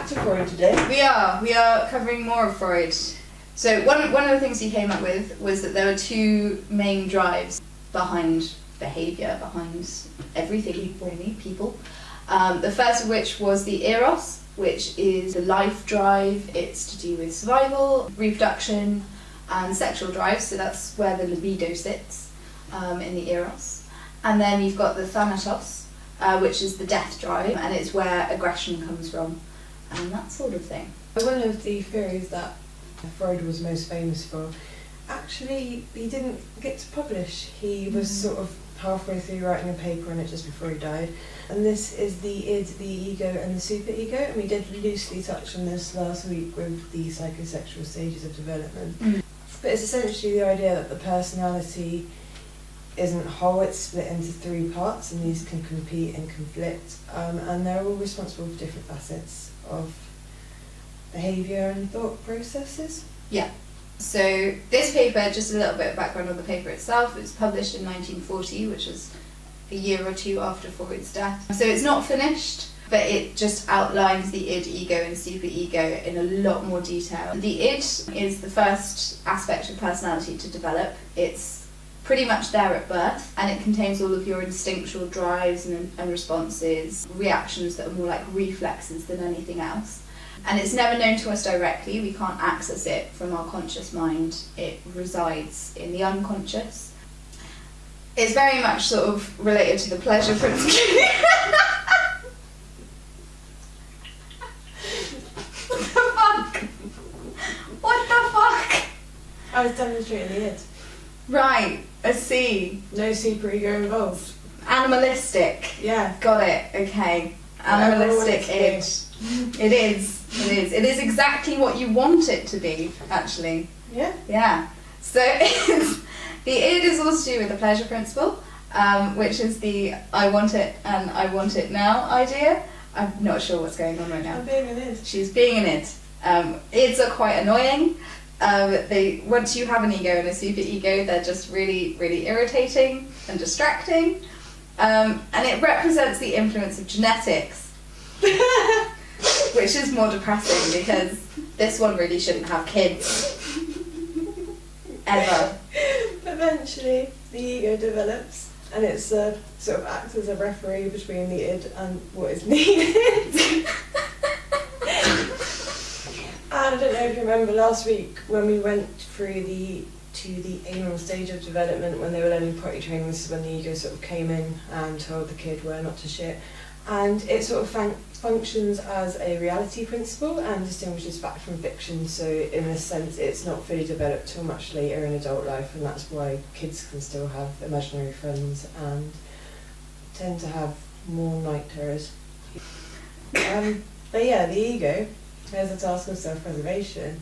back to Freud today. We are covering more of Freud. So one of the things he came up with was that there were two main drives behind behaviour, behind everything, really, people. The first of which was the eros, which is the life drive. It's to do with survival, reproduction, and sexual drive. So that's where the libido sits in the eros. And then you've got the thanatos, which is the death drive, and it's where aggression comes from, and that sort of thing. One of the theories that Freud was most famous for, actually he didn't get to publish. He was sort of halfway through writing a paper on it just before he died. And this is the id, the ego and the superego, and we did loosely touch on this last week with the psychosexual stages of development. But it's essentially the idea that the personality isn't whole, it's split into three parts, and these can compete and conflict, and they're all responsible for different facets of behaviour and thought processes. Yeah. So this paper, just a little bit of background on the paper itself, it was published in 1940, which was a year or two after Freud's death. So it's not finished, but it just outlines the id, ego and superego in a lot more detail. The id is the first aspect of personality to develop. It's pretty much there at birth, and it contains all of your instinctual drives and responses, reactions that are more like reflexes than anything else. And it's never known to us directly. We can't access it from our conscious mind. It resides in the unconscious. It's very much sort of related to the pleasure principle. What the fuck? What the fuck? I was demonstrating the id. Right, I see. No superego involved. Animalistic. Yeah. Got it, okay. Animalistic id. It is. It is exactly what you want it to be, actually. Yeah. Yeah. So the id is also to do with the pleasure principle, which is the I want it and I want it now idea. I'm not sure what's going on right now. I'm being an id. She's being an id. Ids are quite annoying. Once you have an ego and a superego, they're just really, really irritating and distracting. And it represents the influence of genetics. Which is more depressing because this one really shouldn't have kids. Ever. Eventually, the ego develops, and it's sort of acts as a referee between the id and what is needed. And I don't know if you remember last week when we went through the anal stage of development, when they were learning potty training. This is when the ego sort of came in and told the kid where not to shit. And it sort of functions as a reality principle and distinguishes fact from fiction. So in a sense, it's not fully developed till much later in adult life, and that's why kids can still have imaginary friends and tend to have more night terrors. But yeah, the ego has a task of self-preservation.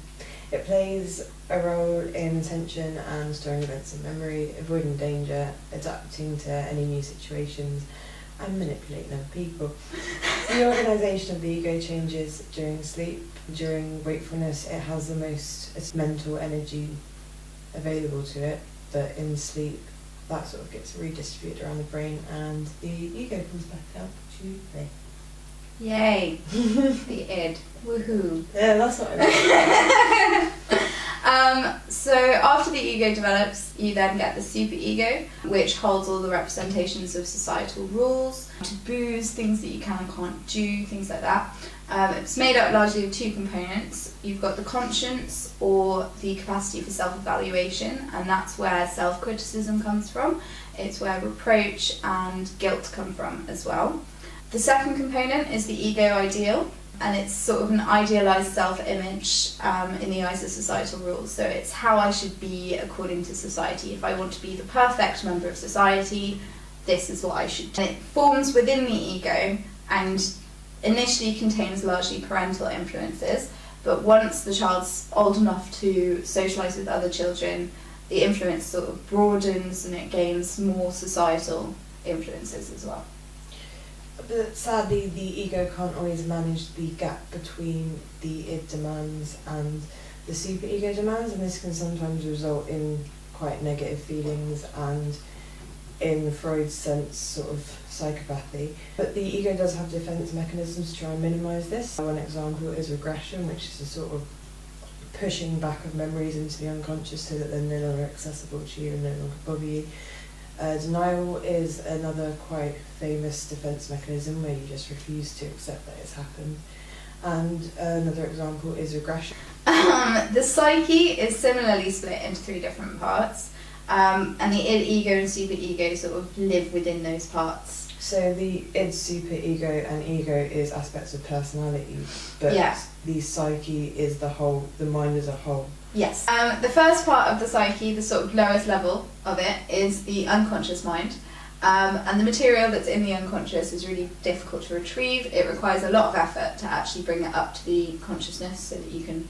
It plays a role in attention and storing events in memory, avoiding danger, adapting to any new situations, and manipulating other people. The organisation of the ego changes during sleep. During wakefulness, it has the most mental energy available to it, but in sleep, that sort of gets redistributed around the brain, and the ego comes back out to play. Yay. The id. Woohoo. Yeah, that's what I mean. So after the ego develops, you then get the superego, which holds all the representations of societal rules, taboos, things that you can and can't do, things like that. It's made up largely of two components. You've got the conscience, or the capacity for self-evaluation, and that's where self-criticism comes from. It's where reproach and guilt come from as well. The second component is the ego ideal, and it's sort of an idealised self-image in the eyes of societal rules. So it's how I should be according to society. If I want to be the perfect member of society, this is what I should do. And it forms within the ego and initially contains largely parental influences, but once the child's old enough to socialise with other children, the influence sort of broadens and it gains more societal influences as well. But sadly, the ego can't always manage the gap between the id demands and the superego demands, and this can sometimes result in quite negative feelings, and in Freud's sense, sort of psychopathy. But the ego does have defence mechanisms to try and minimise this. One example is regression, which is a sort of pushing back of memories into the unconscious so that they're no longer accessible to you and no longer bother you. Denial is another quite famous defence mechanism where you just refuse to accept that it's happened. And another example is regression. The psyche is similarly split into 3 different parts, and the id, ego and superego sort of live within those parts. So the id, superego and ego is aspects of personality, but the psyche is the whole, the mind as a whole. Yes. The first part of the psyche, the sort of lowest level of it, is the unconscious mind. And the material that's in the unconscious is really difficult to retrieve. It requires a lot of effort to actually bring it up to the consciousness so that you can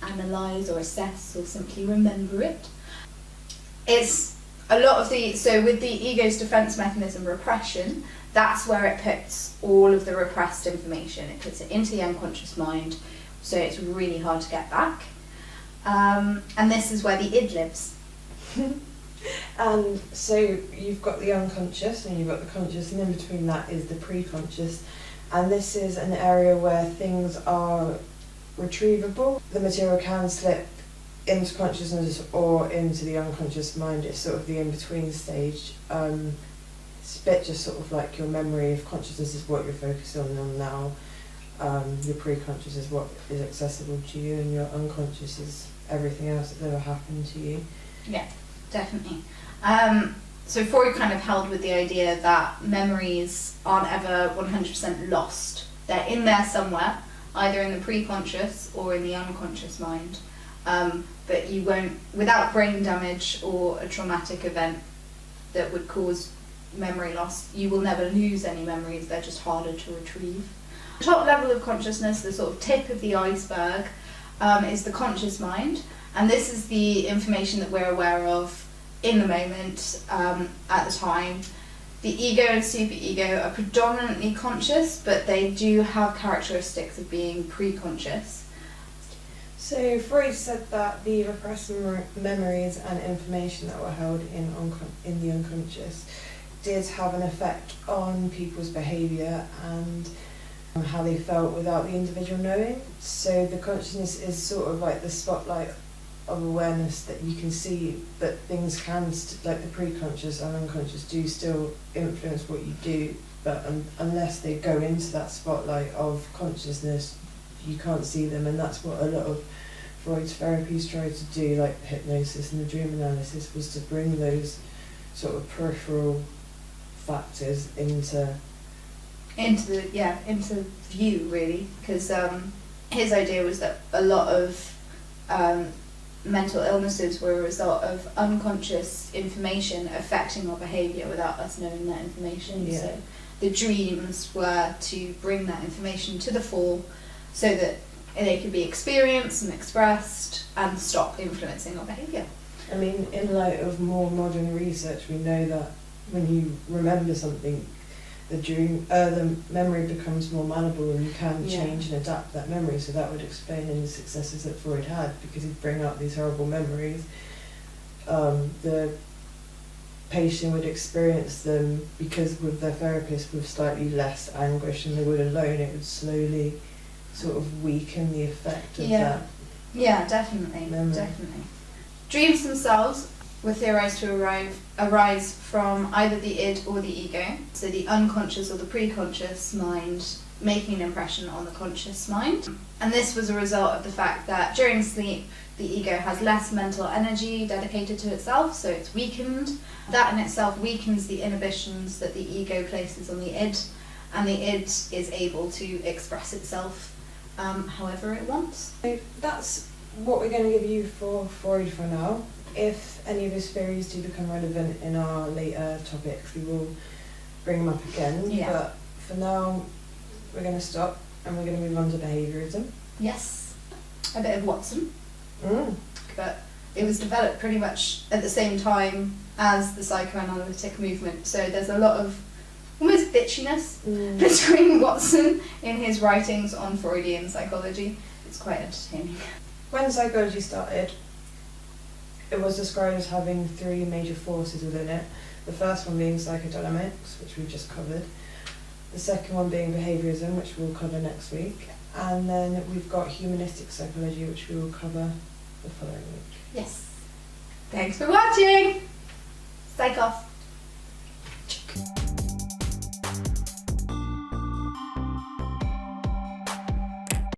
analyse or assess or simply remember it. It's a lot of the, so with the ego's defence mechanism, repression, that's where it puts all of the repressed information. It puts it into the unconscious mind, so it's really hard to get back. And this is where the id lives. And so you've got the unconscious and you've got the conscious, and in between that is the pre-conscious. And this is an area where things are retrievable. The material can slip into consciousness or into the unconscious mind. It's sort of the in-between stage. It's a bit just sort of like your memory of consciousness is what you're focused on now. Your pre-conscious is what is accessible to you, and your unconscious is everything else that's ever happened to you. Yeah, definitely. So Freud kind of held with the idea that memories aren't ever 100% lost. They're in there somewhere, either in the pre-conscious or in the unconscious mind. But you won't, without brain damage or a traumatic event that would cause memory loss, you will never lose any memories. They're just harder to retrieve. The top level of consciousness, the sort of tip of the iceberg, is the conscious mind, and this is the information that we're aware of in the moment, at the time. The ego and superego are predominantly conscious, but they do have characteristics of being pre-conscious. So Freud said that the repressed memories and information that were held in the unconscious did have an effect on people's behaviour and how they felt without the individual knowing. So the consciousness is sort of like the spotlight of awareness that you can see, but things can, like the pre-conscious and unconscious, do still influence what you do, but unless they go into that spotlight of consciousness, you can't see them. And that's what a lot of Freud's therapies tried to do, like the hypnosis and the dream analysis, was to bring those sort of peripheral factors into view, really, because his idea was that a lot of mental illnesses were a result of unconscious information affecting our behaviour without us knowing that information. Yeah. So the dreams were to bring that information to the fore so that they could be experienced and expressed and stop influencing our behaviour. I mean, in light of more modern research, we know that when you remember something, the memory becomes more malleable, and you can change and adapt that memory. So that would explain any successes that Freud had, because he'd bring up these horrible memories. The patient would experience them, because with their therapist, with slightly less anguish than they would alone. It would slowly sort of weaken the effect of that. Yeah, definitely, memory. definitely. Dreams themselves were theorised to arise from either the id or the ego, so the unconscious or the pre-conscious mind making an impression on the conscious mind. And this was a result of the fact that during sleep the ego has less mental energy dedicated to itself, so it's weakened. That in itself weakens the inhibitions that the ego places on the id, and the id is able to express itself however it wants. So that's what we're going to give you for Freud for now. If any of his theories do become relevant in our later topics, we will bring them up again. Yeah. But for now, we're going to stop and we're going to move on to behaviourism. Yes, a bit of Watson, Mm. but it was developed pretty much at the same time as the psychoanalytic movement, so there's a lot of almost bitchiness between Watson in his writings on Freudian psychology. It's quite entertaining. When psychology started, it was described as having 3 major forces within it. The first one being psychodynamics, which we've just covered. The second one being behaviourism, which we'll cover next week. And then we've got humanistic psychology, which we will cover the following week. Yes. Thanks for watching. Psych off.